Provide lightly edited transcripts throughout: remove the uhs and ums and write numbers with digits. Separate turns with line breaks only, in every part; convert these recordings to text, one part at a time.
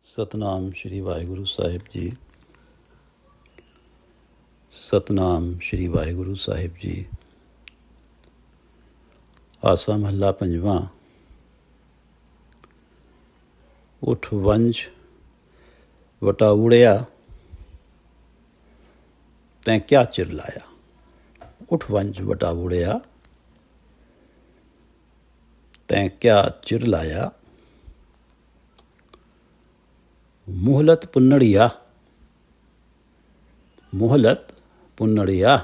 ਸਤਨਾਮ ਸ਼੍ਰੀ ਵਾਹਿਗੁਰੂ ਸਾਹਿਬ ਜੀ। ਸਤਨਾਮ ਸ਼੍ਰੀ ਵਾਹਿਗੁਰੂ ਸਾਹਿਬ ਜੀ। ਆਸਾ ਮਹੱਲਾ ਪੰਜਵਾਂ। ਉਠ ਵੰਜ ਵਟਾ ਉੜਿਆ, ਤੈਂ ਕਿਆ ਚਿਰ ਲਾਇਆ। ਉਠ ਵੰਜ ਵਟਾ ਉੜਿਆ, ਤੈਂ ਕਿਆ ਚਿਰ ਲਾਇਆ। ਮੁਹਲਤ ਪੁੰਨੜੀਆ, ਮੁਹਲਤ ਪੁੰਨੜੀਆ,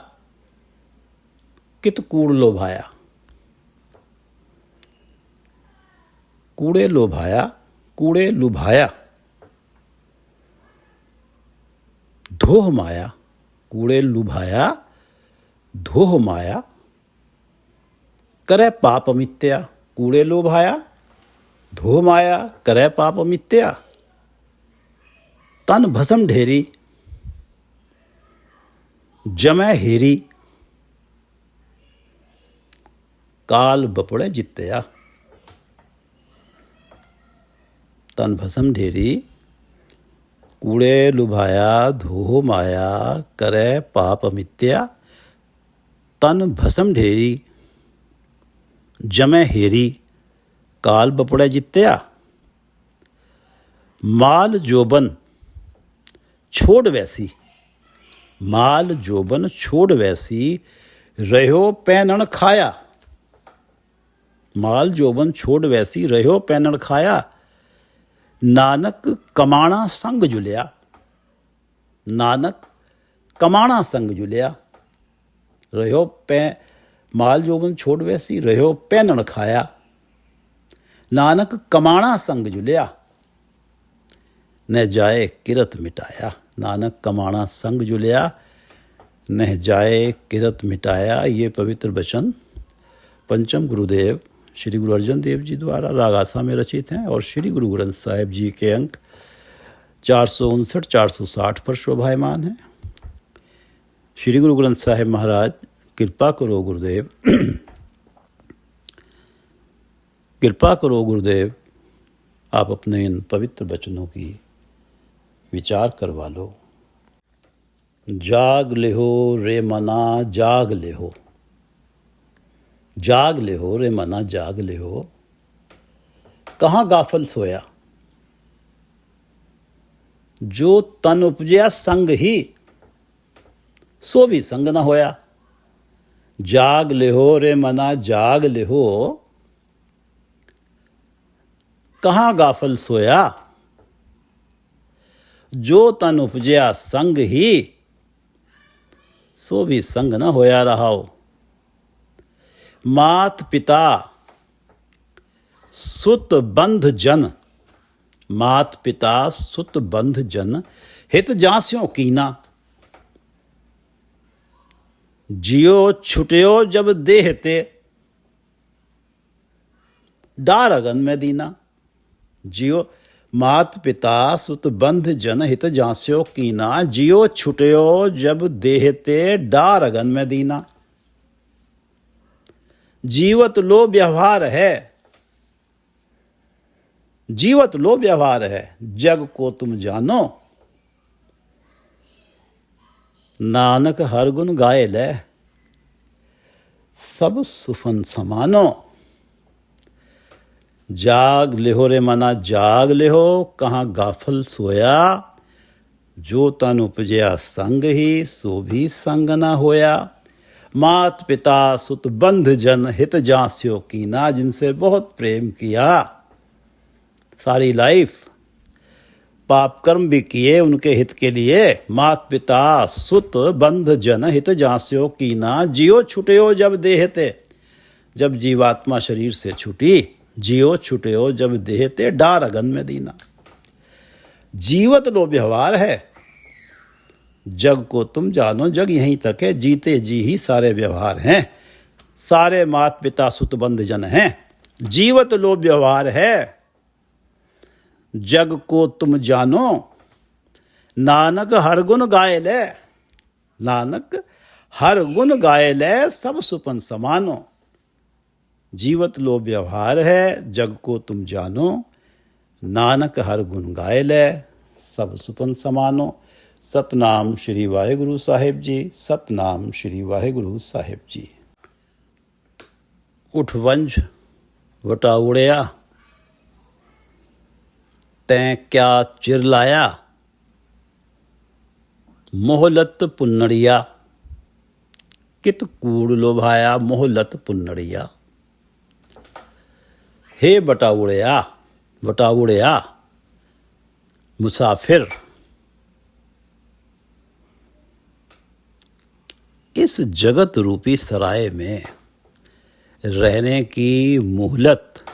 ਕਿਤ ਕੂੜ ਲੋਭਾਇਆ। ਕੂੜੇ ਲੋਭਾਇਆ, ਕੂੜੇ ਲੁਭਾਇਆ। ਧੋਹ ਮਾਇਆ, ਕੂੜੇ ਲੁਭਾਇਆ, ਧੋਹ ਮਾਇਆ। ਕਰੇ ਪਾਪ ਮਿੱਤਿਆ, ਕੂੜੇ ਲੋਭਾਇਆ, ਧੋਹ ਮਾਇਆ। ਕਰੇ ਪਾਪ ਮਿੱਤਿਆ। ਤਨ ਭਸਮ ਢੇਰੀ, ਜਮੈ ਹੀਰੀ। ਕਾਲ ਬਪੜੇ ਜਿੱਤਿਆ। तन भसम ढेरी, कूड़े लुभाया, धोह माया। करे पाप मित्या। तन भसम ढेरी, जमै हेरी। काल बपड़े जित्या। माल जोबन छोड़ वैसी, माल जोबन छोड़ वैसी। रहो पैनण खाया। माल जोबन छोड़ वैसी, रहो पैनण खाया। नानक कमाणा संग जुलिया, नानक कमाणा संग जुलिया। रहो माल जोबन छोड़ वैसी, रहो पैनण खाया। नानक कमाणा संग जुलिया, न जाए किरत मिटाया। नानक कमाणा संग जुलिया, न जाए किरत मिटाया। ये पवित्र वचन पंचम गुरुदेव श्री गुरु अर्जन देव जी द्वारा राग आसा में रचित हैं और श्री गुरु ग्रंथ साहिब जी के अंक 459 460 पर शोभायमान हैं। श्री गुरु ग्रंथ साहिब महाराज कृपा करो गुरुदेव, कृपा करो गुरुदेव। आप अपने इन पवित्र वचनों की विचार करवा लो। जाग लेहो रे मना, जाग लेहो, जाग ले हो रे मना, जाग ले हो। कहाँ गाफल सोया। जो तन उपजया संग ही, सो भी संग न होया। जाग ले हो रे मना, जाग ले हो। कहाँ गाफल सोया। जो तन उपजया संग ही, सो भी संग न होया रहाओ। मात पिता सुत बंध जन, मात पिता सुत बंध जन। हित जास्यों कीना। जियो छुट्यो जब देहते, डार अगन में दीना। जियो मात पिता सुत बंध जन, हित जास्यों कीना। जियो छुट्यो जब देहते, डार अगन में दीना। जीवत लो व्यवहार है, जीवत लो व्यवहार है। जग को तुम जानो, नानक हर गुण गाए ले। सब सुफन समानो। जाग लेहो रे मना, जाग लेहो। कहाँ गाफल सोया। जो तन उपजया संग ही, सो भी संग न होया। मात पिता सुत बंध जन, हित जास्यो कीना। जिनसे बहुत प्रेम किया, सारी लाइफ पाप कर्म भी किए उनके हित के लिए। मात पिता सुत बंध जन, हित जास्यो कीना। जियो छुट्यो जब देहते, जब जीवात्मा शरीर से छूटी। जियो छुट्यो जब देहते, डार अगन में दीना। जीवत लो व्यवहार है। जग को तुम जानो, जग यहीं तक है। जीते जी ही सारे व्यवहार हैं। सारे मात पिता सुत बंध जन हैं। जीवत लो व्यवहार है। जग को तुम जानो, नानक हर गुण गाए ले। नानक हर गुण गाए ले, सब सुपन समानो। जीवत लो व्यवहार है। जग को तुम जानो, नानक हर गुण गाए लै सब सुपन समानो। सतनाम श्री वाहिगुरु साहिब जी। सतनाम श्री वाहिगुरु साहिब जी। उठ वंज वटा उड़िया, तैं क्या चिर लाया। मोहलत पुन्नड़िया, कित कूड़ लोभाया। मोहलत पुन्नड़िया। हे बटा उड़िया मुसाफिर, इस जगत रूपी सराय में रहने की मोहलत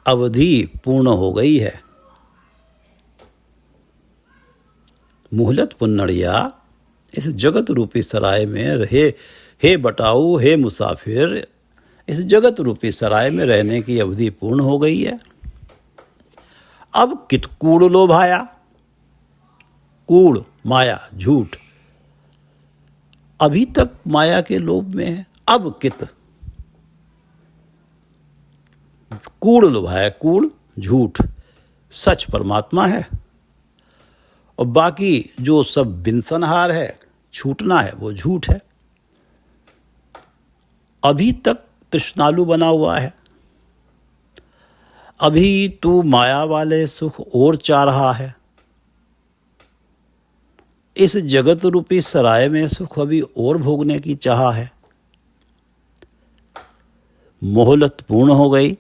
अवधि पूर्ण हो गई है। मोहलत पुन्नड़िया, इस जगत रूपी सराय में रहे। हे बटाऊ, हे मुसाफिर, इस जगत रूपी सराय में रहने की अवधि पूर्ण हो गई है। अब कित कूड़ लोभाया। कूड़ माया, झूठ। अभी तक माया के लोभ में है, अब कित कूड़ लोभाया। कूड़ झूठ, सच परमात्मा है और बाकी जो सब बिनसनहार है, छूटना है, वो झूठ है। अभी तक तृष्णालु बना हुआ है, अभी तू माया वाले सुख और चाह रहा है। इस जगत रूपी सराय में सुख अभी और भोगने की चाह है। मोहलत पूर्ण हो गई।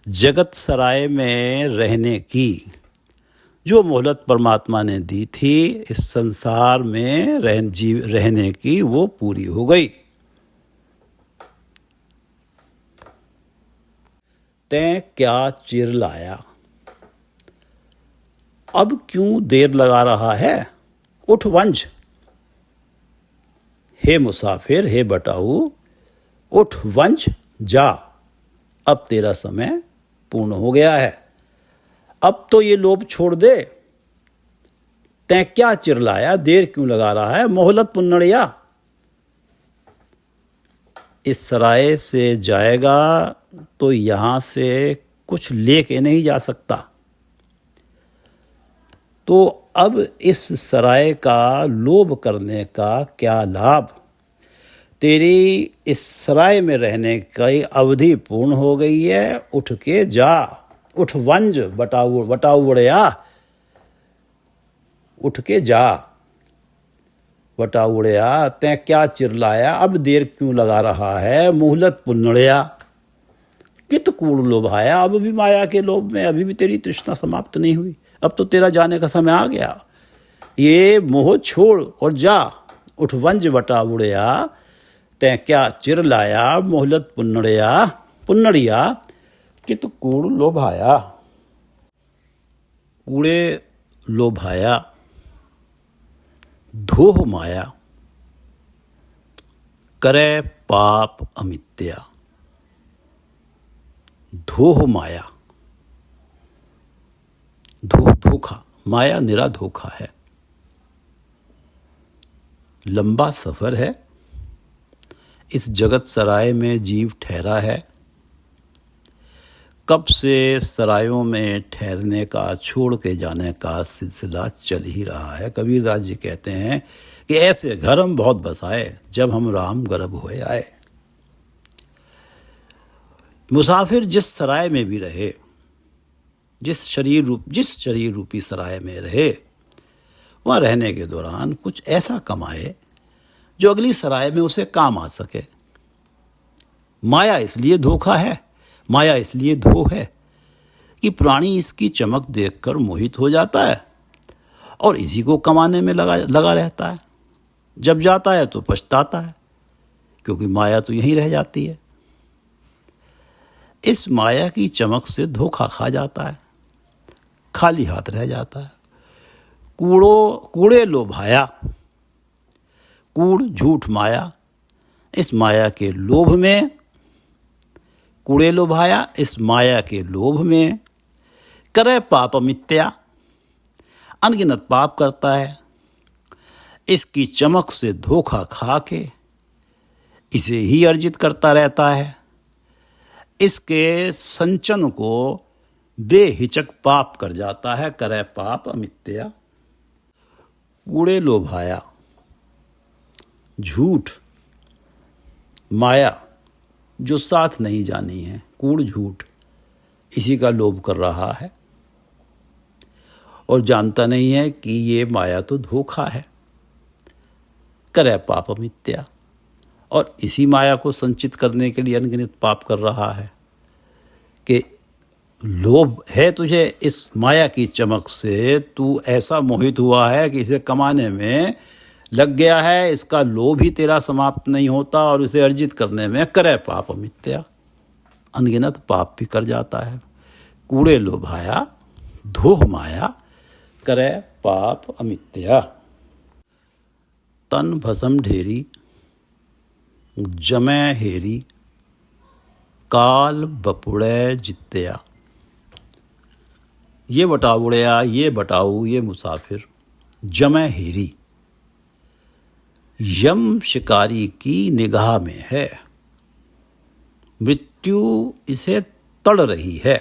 जगत सराय में रहने की जो मोहलत परमात्मा ने दी थी, इस संसार में रहने की, वो पूरी हो गई। तैं क्या चिर लाया। अब क्यों देर लगा रहा है। उठ वंज, हे मुसाफिर, हे बटाऊ, उठ वंज जा। अब तेरा समय पूर्ण हो गया है। अब तो ये लोभ छोड़ दे। तैं क्या चिर लाया, देर क्यों लगा रहा है। मोहलत पुन्नड़िया, इस सराय से जाएगा तो यहां से कुछ लेके नहीं जा सकता। तो अब इस सराय का लोभ करने का क्या लाभ। तेरी इस सराय में रहने की अवधि पूर्ण हो गई है। उठ के जा। उठ वंज बटाऊ उड़िया, उठ के जा। बटा उड़िया, तैं क्या चिर लाया, अब देर क्यों लगा रहा है। मोहलत पुन्नड़िया, कित कूड़ लोभाया। अब भी माया के लोभ में, अभी भी तेरी तृष्णा समाप्त नहीं हुई। अब तो तेरा जाने का समय आ गया। ये मोह छोड़ और जा। उठ वंज बटा उड़िया, तैं क्या चिर लाया। मोहलत पुन्नड़िया, कित कूड़ लोभाया। कूड़े लोभाया, धोह माया, करे पाप अमित्या। धोह माया, धोखा। माया निरा धोखा है। लंबा सफर है। इस जगत सराय में जीव ठहरा है। कब से सरायों में ठहरने का, छोड़ के जाने का सिलसिला चल ही रहा है। कबीरदास जी कहते हैं कि ऐसे घर हम बहुत बसाए, जब हम राम गर्भ होए आए। मुसाफिर जिस सराय में भी रहे, जिस शरीर रूपी सराय में रहे, वहाँ रहने के दौरान कुछ ऐसा कमाए जो अगली सराय में उसे काम आ सके। माया इसलिए धोखा है, माया इसलिए धो है कि प्राणी इसकी चमक देखकर मोहित हो जाता है और इसी को कमाने में लगा रहता है। जब जाता है तो पछताता है, क्योंकि माया तो यहीं रह जाती है। इस माया की चमक से धोखा खा जाता है, खाली हाथ रह जाता है। कूड़े लोभाया, कूड़ झूठ माया, इस माया के लोभ में, कूड़े लोभाया, इस माया के लोभ में, करे पाप मिथ्या, अनगिनत पाप करता है। इसकी चमक से धोखा खा के इसे ही अर्जित करता रहता है। इसके संचन को बेहिचक पाप कर जाता है, करे पाप अमित्या। कूड़े लोभाया, झूठ माया जो साथ नहीं जानी है, कूड़ झूठ, इसी का लोभ कर रहा है और जानता नहीं है कि ये माया तो धोखा है, करे पाप मिथ्या। और इसी माया को संचित करने के लिए अनगिनत पाप कर रहा है कि लोभ है तुझे इस माया की चमक से, तू ऐसा मोहित हुआ है कि इसे कमाने में लग गया है, इसका लोभ ही तेरा समाप्त नहीं होता और इसे अर्जित करने में करे पाप मिथ्या, अनगिनत पाप भी कर जाता है। कूड़े लोभाया, धोह माया, करे पाप अमित्या। तन भसम ढेरी, जमै हेरी, काल बपुड़े जित्या। ये बटाउड़या, ये बटाऊ, ये मुसाफिर, जमै हेरी, यम शिकारी की निगाह में है, मृत्यु इसे तड़ रही है।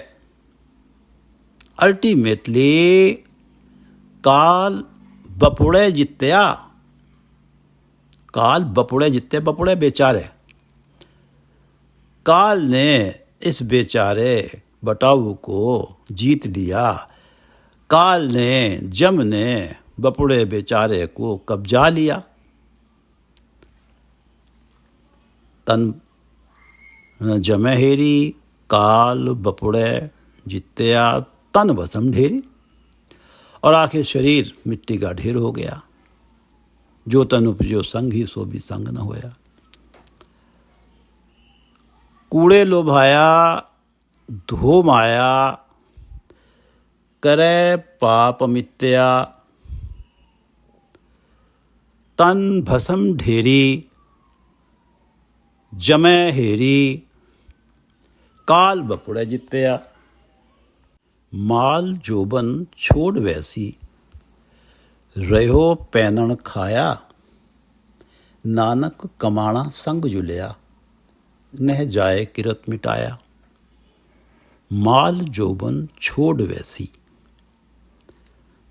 अल्टीमेटली काल बपुड़े जित्या, काल बपुड़े जित्ते, बपुड़े बेचारे, काल ने इस बेचारे बटाऊ को जीत लिया, काल ने, जम ने बपुड़े बेचारे को कब्जा लिया। तन जमै हेरी, काल बपुड़े जित्या, तन भसम ढेरी, और आखिर शरीर मिट्टी का ढेर हो गया। जो तन उपजो संग ही सो भी संग न होया। कूड़े लोभाया, धो माया, करे पाप मिथ्या। तन भसम ढेरी, जमै हेरी, काल बपुड़े जित्या। माल जोबन छोड़ वैसी, रहो पैनण खाया, नानक कमाणा संग जुलिया, नह जाए किरत मिटाया। माल जोबन छोड़ वैसी,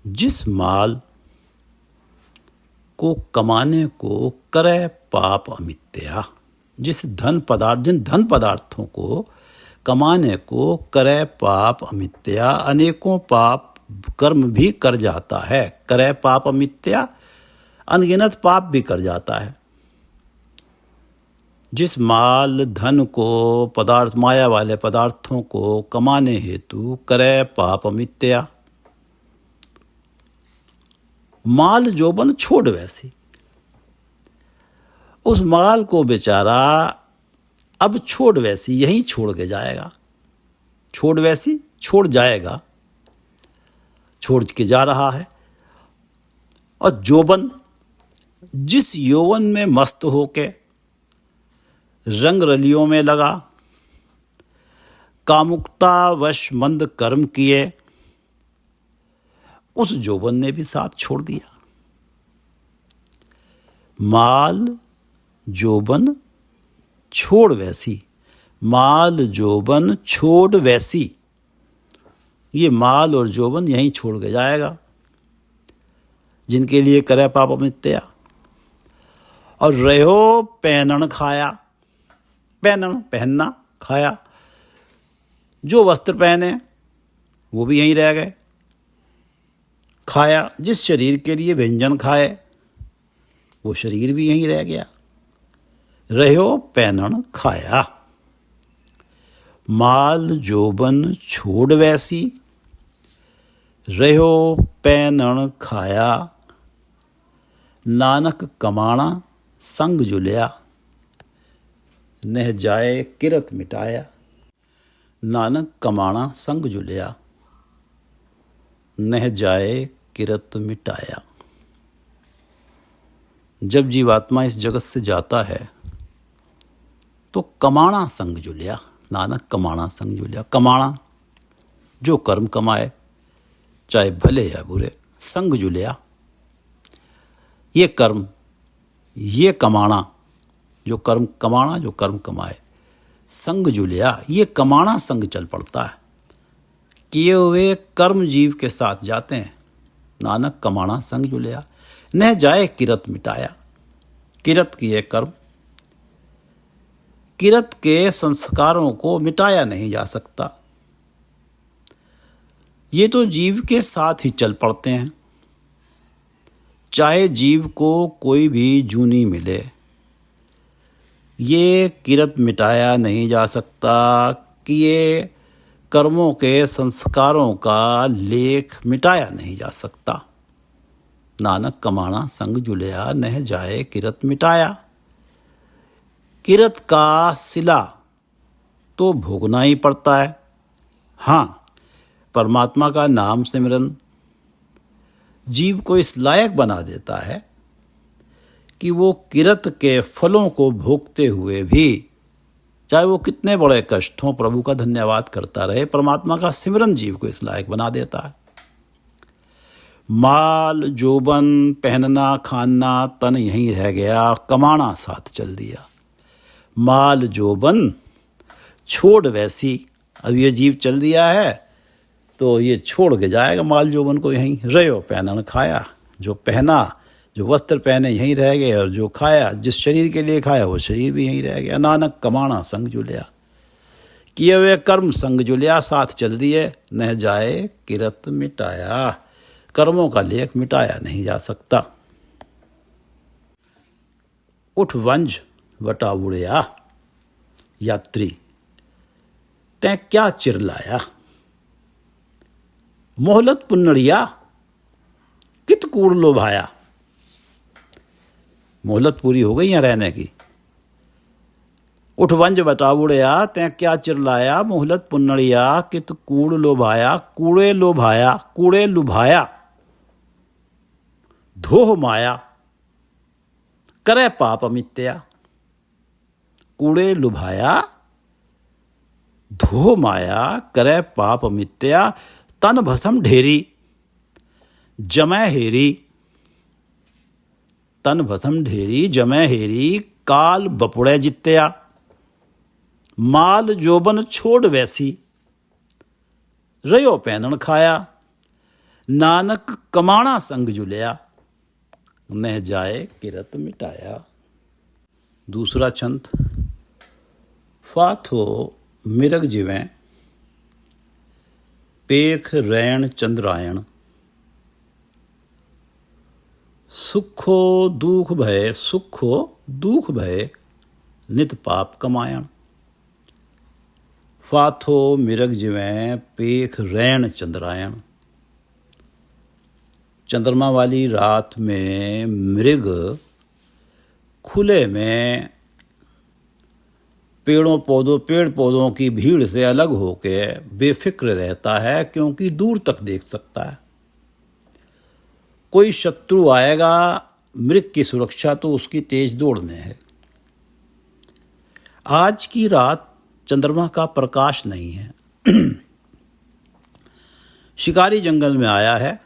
जिस माल को कमाने को करे पाप अमित्या, जिस जिन धन पदार्थों को कमाने को करे पाप अमित्या, अनेकों पाप कर्म भी कर जाता है, करे पाप अमित्या, अनगिनत पाप भी कर जाता है। जिस माल धन को, पदार्थ, माया वाले पदार्थों को कमाने हेतु करे पाप अमित्या। माल जोबन छोड़ वैसी, उस माल को बेचारा अब छोड़ वैसी, यहीं छोड़ के जाएगा। छोड़ वैसी, छोड़ जाएगा, छोड़ के जा रहा है। और जोबन, जिस यौवन में मस्त होके रंग रलियों में लगा, कामुकतावश मंद कर्म किए, उस जोबन ने भी साथ छोड़ दिया। माल जोबन छोड़ वैसी, माल जोबन छोड़ वैसी, ये माल और जोबन यहीं छोड़ के जाएगा, जिनके लिए करे पाप अमित्या। और रहो पहनन खाया, पहनन पहनना, खाया, जो वस्त्र पहने वो भी यहीं रह गए। खाया, जिस शरीर के लिए व्यंजन खाए वो शरीर भी यहीं रह गया। रहो पहनन खाया। माल जोबन छोड़ वैसी, रहो पहनन खाया, नानक कमाणा संग जुलिया, नह जाए किरत मिटाया। नानक कमाणा संग जुलिया, नह जाए किरत मिटाया। जब जीवात्मा इस जगत से जाता है तो कमाणा संग जुलिया, नानक कमाणा संग जुलिया। कमाणा, जो कर्म कमाए चाहे भले या बुरे, संग जुलिया, ये कर्म, ये कमाणा, जो कर्म कमाणा, जो कर्म कमाए, संग जुलिया, ये कमाना संग चल पड़ता है। किए हुए कर्म जीव के साथ जाते हैं। नानक कमाना संग जुलिया, न जाए किरत मिटाया। किरत किए कर्म, किरत के संस्कारों को मिटाया नहीं जा सकता। ये तो जीव के साथ ही चल पड़ते हैं। चाहे जीव को कोई भी जूनी मिले, ये किरत मिटाया नहीं जा सकता कि ये कर्मों के संस्कारों का लेख मिटाया नहीं जा सकता। नानक कमाना संग जुलिया, नह जाए किरत मिटाया। किरत का सिला तो भोगना ही पड़ता है। हाँ, परमात्मा का नाम सिमरन जीव को इस लायक बना देता है कि वो किरत के फलों को भोगते हुए भी, चाहे वो कितने बड़े कष्ट हों, प्रभु का धन्यवाद करता रहे। परमात्मा का सिमरन जीव को इस लायक बना देता है। माल जोबन पहनना खाना तन यहीं रह गया, कमाना साथ चल दिया। माल जोबन छोड़ वैसी, अब ये जीव चल दिया है तो ये छोड़ के जाएगा माल जोबन को। यहीं रहो पहनन खाया, जो पहना, जो वस्त्र पहने यहीं रह गए, और जो खाया, जिस शरीर के लिए खाया वो शरीर भी यहीं रह गया। नानक कमाना संग जुलिया, किए हुए कर्म संग जुलिया, साथ चल दिए, न जाए किरत मिटाया। कर्मों का लेख मिटाया नहीं जा सकता। उठ वंज वटा उड़या, यात्री तैं क्या चिरलाया। मोहलत पुन्नड़िया कित कूड़ लोभाया। मोहलत पूरी हो गई यहाँ रहने की। उठ वंज वटा उड़या तैं क्या चिरलाया, मोहलत पुन्नड़िया कित कूड़ लोभाया। कूड़े लोभाया, कूड़े लुभाया, धोह माया करे पाप अमित्या। कूड़े लुभाया, धोह माया करे पाप अमित्या। तन भसम ढेरी जमै हेरी। तन भसम ढेरी जमै हेरी, काल बपुड़े जित्या। माल जोबन छोड़ वैसी, रयो पैनन खाया। नानक कमाना संग जुलिया, न जाए किरत मिटाया। दूसरा छंद। फाथो मिरग जिवें पेख रैण चंद्रायण। सुखो दुख भय, सुखो दुख भय नित पाप कमायण। फाथो मिरग जिवें पेख रैण चंद्रायण। चंद्रमा वाली रात में मृग खुले में पेड़ पौधों की भीड़ से अलग होके बेफिक्र रहता है, क्योंकि दूर तक देख सकता है। कोई शत्रु आएगा, मृग की सुरक्षा तो उसकी तेज दौड़ में है। आज की रात चंद्रमा का प्रकाश नहीं है। शिकारी जंगल में आया है।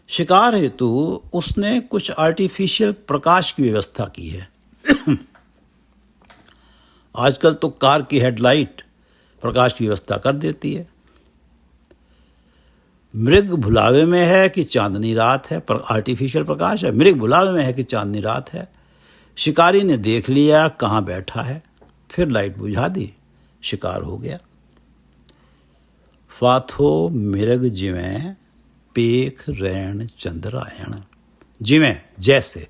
शिकार हेतु उसने कुछ आर्टिफिशियल प्रकाश की व्यवस्था की है। आजकल तो कार की हेडलाइट प्रकाश की व्यवस्था कर देती है। मृग भुलावे में है कि चांदनी रात है, पर आर्टिफिशियल प्रकाश है। मृग भुलावे में है कि चांदनी रात है। शिकारी ने देख लिया कहाँ बैठा है, फिर लाइट बुझा दी, शिकार हो गया। फाथो मिरग जिवें पेख रैण चंद्रायण। जिवें जैसे,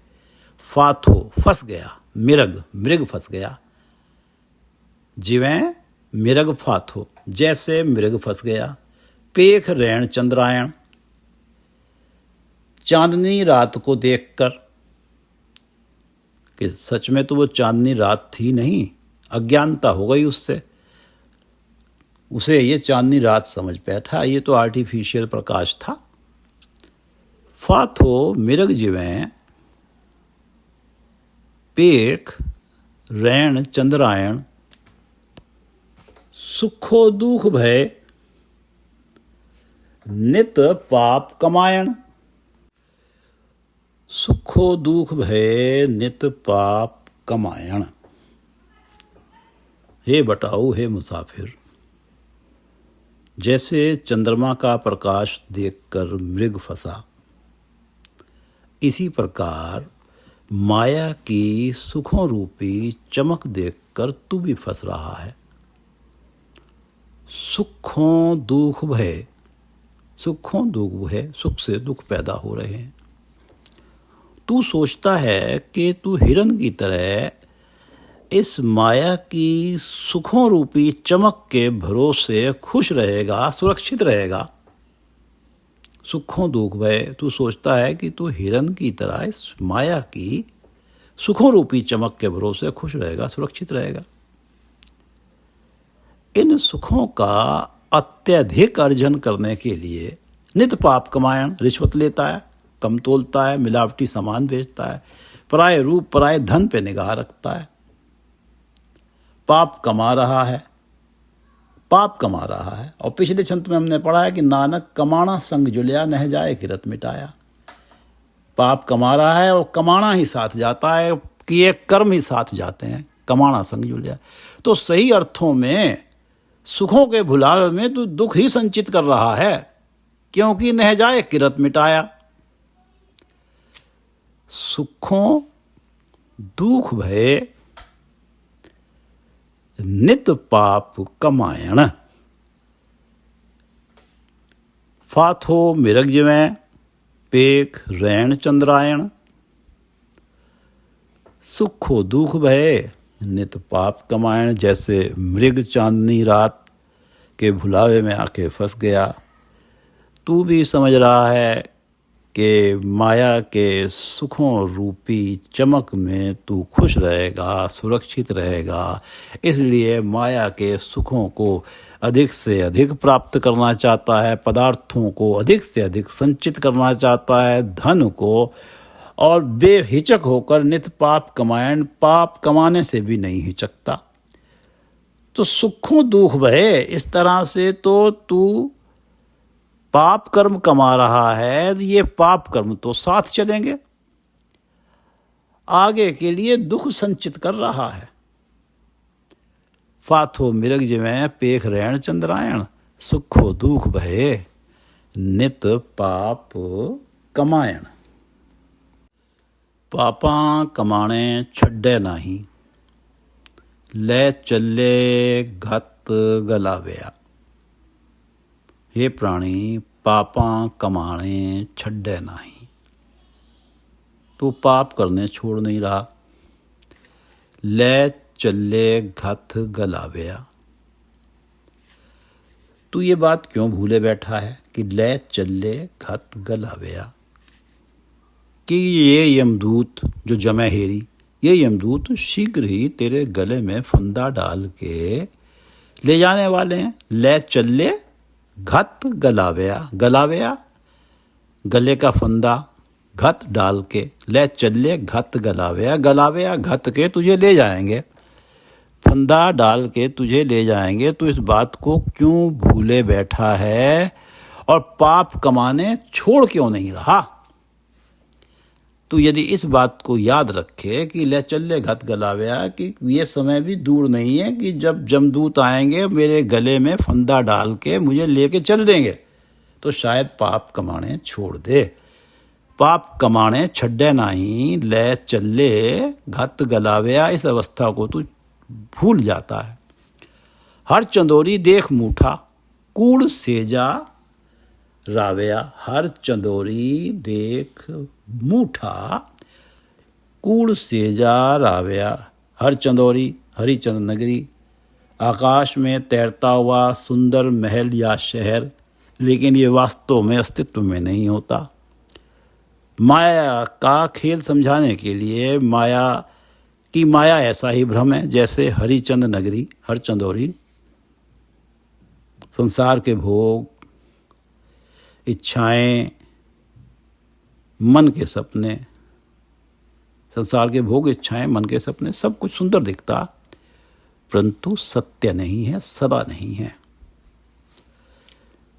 फाथो फंस गया, मिरग मृग फंस गया। जिवें मिरग फाथो, जैसे मृग फंस गया। पेख रैण चंद्रायण, चांदनी रात को देखकर, कि सच में तो वो चांदनी रात थी नहीं, अज्ञानता हो गई उससे, उसे ये चांदनी रात समझ बैठा, ये तो आर्टिफिशियल प्रकाश था। फाथो मिरग जिवें पेख रैण चंद्रायण। सुखो दुख भय नित पाप कमायण। सुखो दुख भय नित पाप कमायण। हे बटाऊ, हे मुसाफिर, जैसे चंद्रमा का प्रकाश देखकर मृग फंसा, इसी प्रकार माया की सुखों रूपी चमक देखकर तू भी फंस रहा है। सुखों दुख भय, सुखों दुख भय, सुख से दुख पैदा हो रहे हैं। तू सोचता है कि तू हिरन की तरह इस माया की सुखों रूपी चमक के भरोसे खुश रहेगा, सुरक्षित रहेगा। सुखों दुख भय, तू सोचता है कि तू हिरन की तरह इस माया की सुखों रूपी चमक के भरोसे खुश रहेगा, सुरक्षित रहेगा। इन सुखों का अत्यधिक अर्जन करने के लिए नित पाप कमायण, रिश्वत लेता है, कम तोलता है, मिलावटी सामान बेचता है, पराये रूप पराये धन पे निगाह रखता है, पाप कमा रहा है, पाप कमा रहा है। और पिछले छंत में हमने पढ़ा है कि नानक कमाना संग जुलिया, नह जाए किरत मिटाया। पाप कमा रहा है और कमाना ही साथ जाता है, किए कर्म ही साथ जाते हैं, कमाना संग जुलिया। तो सही अर्थों में सुखों के भुलावे में तू दुख ही संचित कर रहा है, क्योंकि नह जाए किरत मिटाया। सुखों दुख भय नित पाप कमायण, फाथो मिरग जिवें पेख रैण चंद्रायण। सुखो दुख भय नित पाप कमायण, जैसे मृग चांदनी रात के भुलावे में आके फंस गया। तू भी समझ रहा है कि माया के सुखों रूपी चमक में तू खुश रहेगा, सुरक्षित रहेगा, इसलिए माया के सुखों को अधिक से अधिक प्राप्त करना चाहता है, पदार्थों को अधिक से अधिक संचित करना चाहता है, धन को, और बेहिचक होकर नित पाप कमायण, पाप कमाने से भी नहीं हिचकता। तो सुखों दुख भय, इस तरह से तो तू पाप कर्म कमा रहा है, ये पाप कर्म तो साथ चलेंगे, आगे के लिए दुख संचित कर रहा है। फाथो मिरग जिवें पेख रैण चंद्रायण, सुखो दुख भय नित पाप कमायण। पापां कमाणे छड्डे नाही, ले चले घत गलाव्या। हे प्राणी, पापां कमाणे छड्डे नाही, तू पाप करने छोड़ नहीं रहा। ले चले घत गलाव्या, तू ये बात क्यों भूले बैठा है कि ले चले घत गलाव्या, कि ये यमदूत जो जमे हेरी, ये यमदूत शीघ्र ही तेरे गले में फंदा डाल के ले जाने वाले हैं। ले चले घत गलाव्या, गलाव्या गले का फंदा, घत डाल के, ले चले घत गलाव्या, गलाव्या घत के तुझे ले जाएंगे, फंदा डाल के तुझे ले जाएंगे। तो इस बात को क्यों भूले बैठा है और पाप कमाने छोड़ क्यों नहीं रहा? तो यदि इस बात को याद रखे कि ले चले घत गलाव्या, कि ये समय भी दूर नहीं है कि जब जमदूत आएंगे मेरे गले में फंदा डाल के मुझे लेके चल देंगे, तो शायद पाप कमाने छोड़ दे। पाप कमाने छड्डे नाही, ले चले घत गलाव्या, इस अवस्था को तू भूल जाता है। हर चंदोरी देख मूठा, कूड़ सेजा राव्या। हर चंदोरी देख मूठा, कूड़ सेजा राव्या। हर चंदोरी, हरिचंद नगरी, आकाश में तैरता हुआ सुंदर महल या शहर, लेकिन ये वास्तव में अस्तित्व में नहीं होता। माया का खेल समझाने के लिए माया ऐसा ही भ्रम है जैसे हरिचंद नगरी, हर चंदोरी। संसार के भोग, इच्छाएं, मन के सपने, संसार के भोग, इच्छाएं, मन के सपने, सब कुछ सुंदर दिखता, परंतु सत्य नहीं है, सदा नहीं है।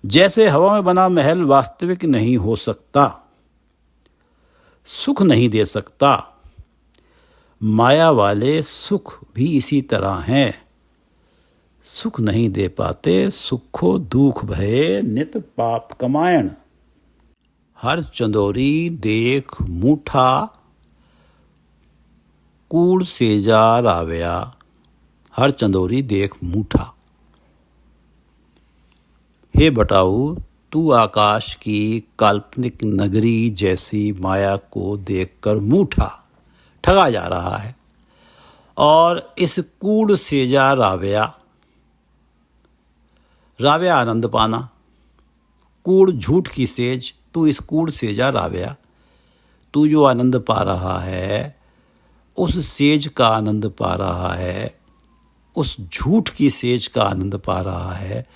जैसे हवा में बना महल वास्तविक नहीं हो सकता, सुख नहीं दे सकता, माया वाले सुख भी इसी तरह हैं। सुख नहीं दे पाते, सुखो दुख भये नित पाप कमायण। हर चंदोरी देख मूठा, कूड़ सेजा रावया। हर चंदोरी देख मूठा। हे बटाऊ, तू आकाश की काल्पनिक नगरी जैसी माया को देखकर मूठा, ठगा जा रहा है। और इस कूड़ सेजा रावया, रावया आनंद पाना, कूड़ झूठ की सेज, तू इस कूड़ सेजा रावया, तू जो आनंद पा रहा है उस सेज का आनंद पा रहा है, उस झूठ की सेज का आनंद पा रहा है।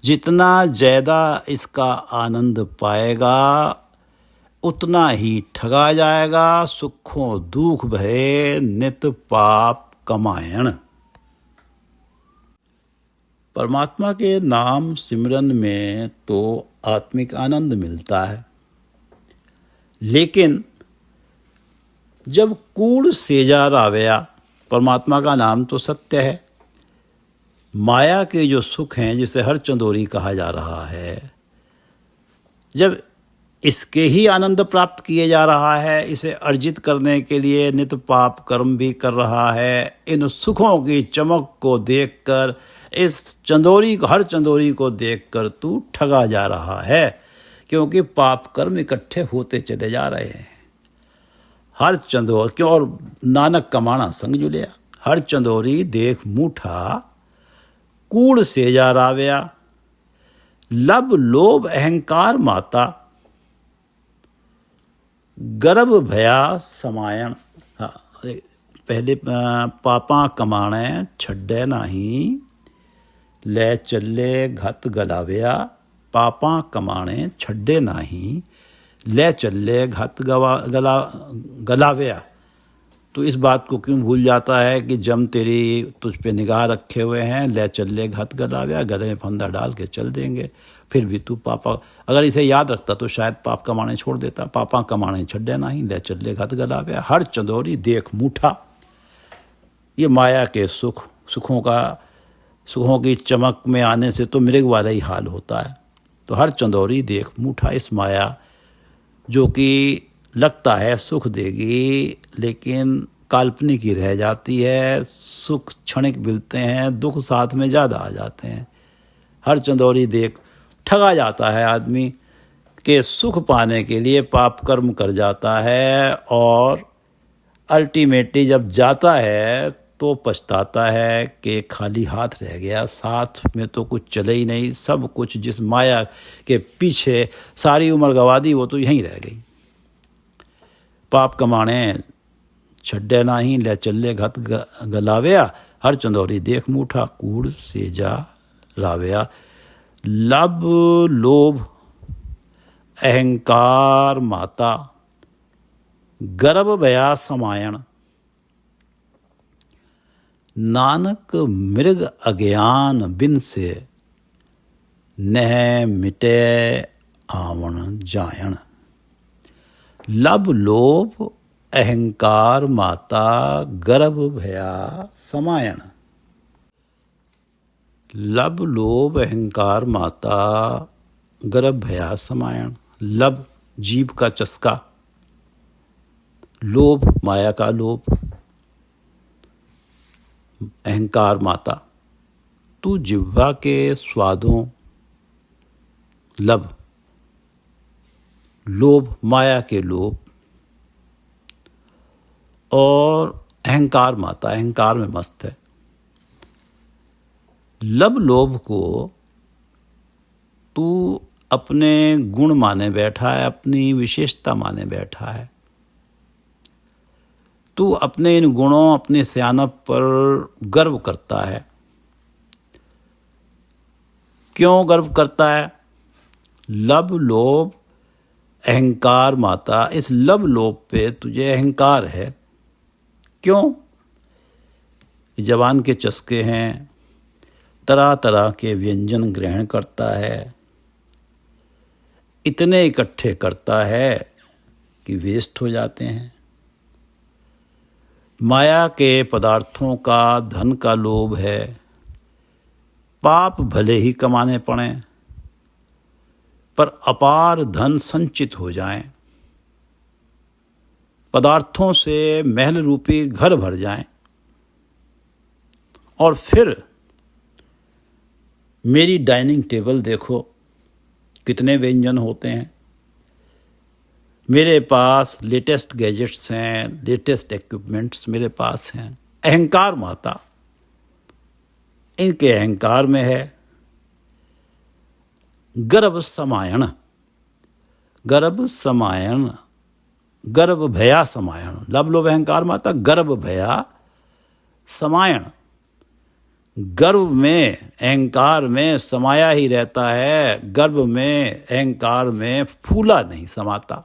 जितना ज़्यादा इसका आनंद पाएगा उतना ही ठगा जाएगा। सुखों दुख भये नित पाप कमायण। परमात्मा के नाम सिमरन में तो आत्मिक आनंद मिलता है, लेकिन जब कूड़ सेजा रावया, परमात्मा का नाम तो सत्य है, माया के जो सुख हैं जिसे हर चंदोरी कहा जा रहा है, जब इसके ही आनंद प्राप्त किए जा रहा है, इसे अर्जित करने के लिए नित पाप कर्म भी कर रहा है, इन सुखों की चमक को देखकर, इस चंदोरी को, हर चंदोरी को देखकर तू ठगा जा रहा है, क्योंकि पाप कर्म इकट्ठे होते चले जा रहे हैं। हर चंदोर क्यों, और नानक कमाना संग जुलिया। हर चंदोरी देख मूठा, कूड़ सेजा रावया। लब लोभ अहंकार माता, गर्भ भया समायण। पहले पापा कमाणे छड्डे नाही, ले चले घत गलावया। पापा कमाणे छड्डे नाही, ले चले घत गलावया। तो इस बात को क्यों भूल जाता है कि जम तेरी तुझ पे निगाह रखे हुए हैं, ले चले घत गलावया, गले में फंदा डाल के चल देंगे। फिर भी तू पापा, अगर इसे याद रखता तो शायद पाप कमाने छोड़ देता। पापा कमाने छड्डे नहीं, ले चले घत गलावया। हर चंदोरी देख मूठा। ये माया के सुखों की चमक में आने से तो मृग वाला ही हाल होता है। तो हर चंदोरी देख मूठा, इस माया जो कि लगता है सुख देगी, लेकिन काल्पनिक ही रह जाती है। सुख क्षणिक मिलते हैं, दुख साथ में ज़्यादा आ जाते हैं। हर चंदोरी देख, ठगा जाता है आदमी के सुख पाने के लिए पाप कर्म कर जाता है, और अल्टीमेटली जब जाता है तो पछताता है कि खाली हाथ रह गया, साथ में तो कुछ चले ही नहीं। सब कुछ जिस माया के पीछे सारी उम्र गवा दी वो तो यहीं रह गई। पाप कमाने छड्डे नाही, ले चले घत गलावया। हर चंदोरी देख मूठा, कूड़ सेजा रावया। लब लोभ अहंकार माता, गर्भ भया समायण। नानक मृग अज्ञान बिन से, नह मिटे आवण जायण। लब लोभ अहंकार माता, गर्भ भया समायण। लब लोभ अहंकार माता, गर्भ भया समायण। लब जीव का चस्का, लोभ माया का लोभ, अहंकार माता। तू जिह्वा के स्वादों, लब लोभ माया के लोभ, और अहंकार माता, अहंकार में मस्त है। लब लोभ को तू अपने गुण माने बैठा है, अपनी विशेषता माने बैठा है। तू अपने इन गुणों, अपने सियानप पर गर्व करता है। क्यों गर्व करता है? लब लोभ अहंकार माता, इस लब लोभ पे तुझे अहंकार है। क्यों? जवान के चस्के हैं, तरह तरह के व्यंजन ग्रहण करता है, इतने इकट्ठे करता है कि वेस्ट हो जाते हैं। माया के पदार्थों का, धन का लोभ है, पाप भले ही कमाने पड़ें, पर अपार धन संचित हो जाएं, पदार्थों से महल रूपी घर भर जाएं, और फिर मेरी डाइनिंग टेबल देखो कितने व्यंजन होते हैं, मेरे पास लेटेस्ट गैजेट्स हैं, लेटेस्ट इक्विपमेंट्स मेरे पास हैं। अहंकार माता इनके अहंकार में है गर्भ समायण, गर्भ समायण, गर्भ भया समायण। लब लोभ अहंकार माता गर्भ भया समायण, गर्भ में अहंकार में समाया ही रहता है, गर्भ में अहंकार में फूला नहीं समाता।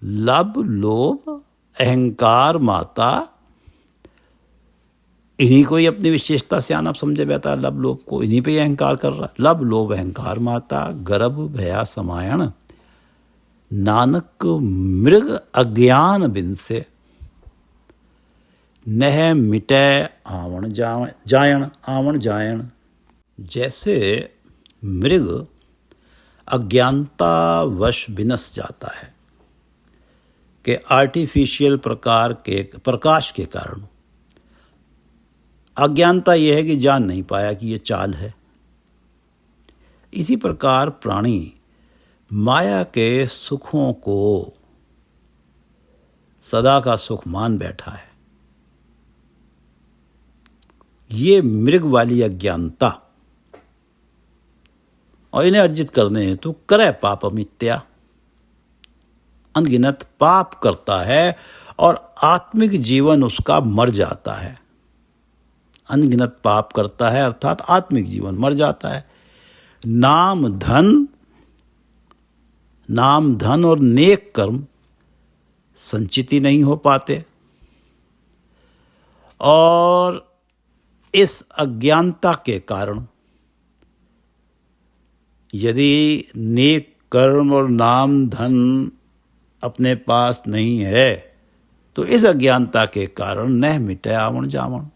लब लोभ अहंकार माता इन्हीं को ही अपनी विशेषता से आना समझे बैठा है। लब लोभ को इन्हीं पे ही अहंकार कर रहा है। लब लोभ अहंकार माता गर्भ भया समायण, नानक मृग अज्ञान बिन से, नह मिटै आवण जायण, आवण जायण। जैसे मृग अज्ञानता वश विनस जाता है कि आर्टिफिशियल प्रकार के प्रकाश के कारण, अज्ञानता यह है कि जान नहीं पाया कि ये चाल है। इसी प्रकार प्राणी माया के सुखों को सदा का सुख मान बैठा है। ये मृग वाली अज्ञानता, और इन्हें अर्जित करने हेतु करे पाप मिथ्या, अनगिनत पाप करता है और आत्मिक जीवन उसका मर जाता है। अनगिनत पाप करता है अर्थात आत्मिक जीवन मर जाता है। नाम धन और नेक कर्म संचित ही नहीं हो पाते, और इस अज्ञानता के कारण यदि नेक कर्म और नाम धन अपने पास नहीं है तो इस अज्ञानता के कारण नह मिटे आवण जावण,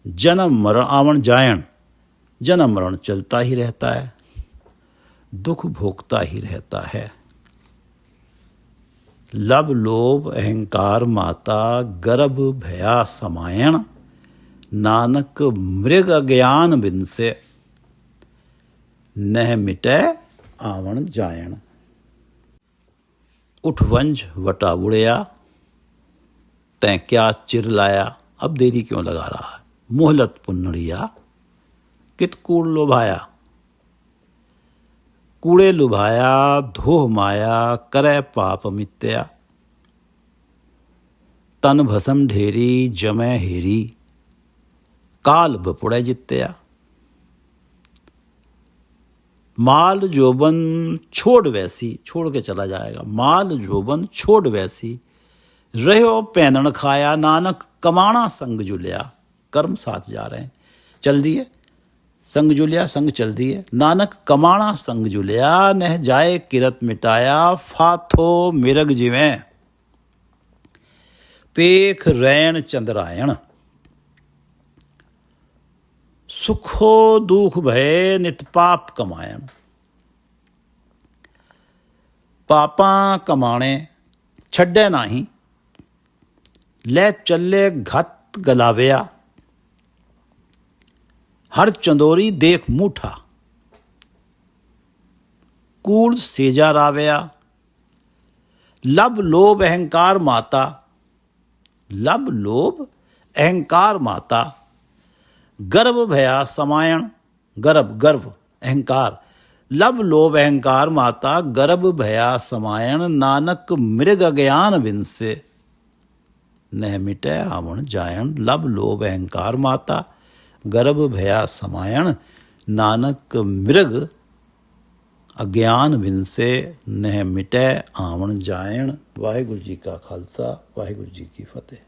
जन्म मरण आवण जायण, जन्म मरण चलता ही रहता है, दुख भोगता ही रहता है। लब लोभ अहंकार माता गर्भ भया समायण, नानक मृग अज्ञान बिन से, नह मिटे आवण जायण। उठ वंज वटा उड़या, तैं क्या चिर लाया, अब देरी क्यों लगा रहा है। मोहलत पुन्नड़िया कित कूड़ लुभाया, कूड़े लुभाया धोह माया करे पाप मित्या, तन भसम ढेरी जमै हेरी, काल बपुड़े जित्या। माल जोबन छोड़ वैसी, छोड़ के चला जाएगा, माल जोबन छोड़ वैसी, रहो पैनण खाया, नानक कमाना संग जुलिया। कर्म साथ जा रहे हैं, चल दिए संग जुलिया, संग चल दिए। नानक कमाना संग जुलिया, नह जाए किरत मिटाया, फाथो मिरग जिवें, पेख रैन चंद्रायण। सुखो दुख भय नित पाप कमायण, पापा कमाणे छड्डे नाही, ले चले घत गलाविया, हर चंदोरी देख मूठा, कूड़ सेजा रावया। लब लोभ अहंकार माता, लब लोभ अहंकार माता गर्भ भया समायण, गर्भ अहंकार, लब लोभ अहंकार माता गर्भ भया समायण, नानक मृग अज्ञान बिन से, नह मिटे आवण जायण। लब लोभ अहंकार माता गर्भ भया समायण, नानक मृग अज्ञान बिन से, नह मिटे आवण जायण। वाहिगुरु जी का खालसा, वाहिगुरु जी की फतेह।